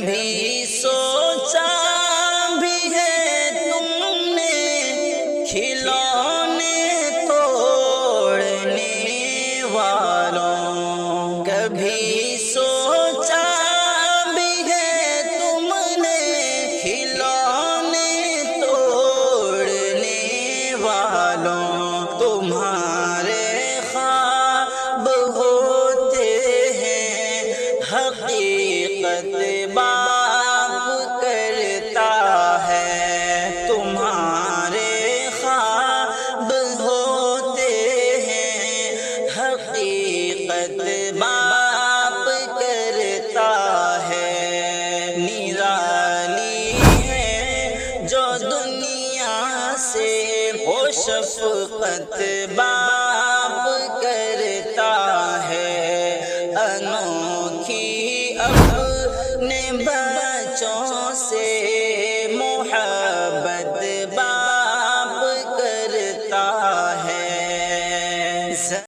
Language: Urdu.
کبھی سوچا بھی ہے تم نے کھلونے توڑنے والوں، کبھی سوچا بھی ہے تم نے کھلونے توڑنے والوں، تمہارے خواب ہوتے ہیں حقیقت باپ کرتا ہے، تمہارے خواب ہوتے ہیں حقیقت باپ کرتا ہے، نرالی ہے جو دنیا سے وہ شفقت باپ کرتا ہے، انوکھی اپنے بچوں سے محبت باپ کرتا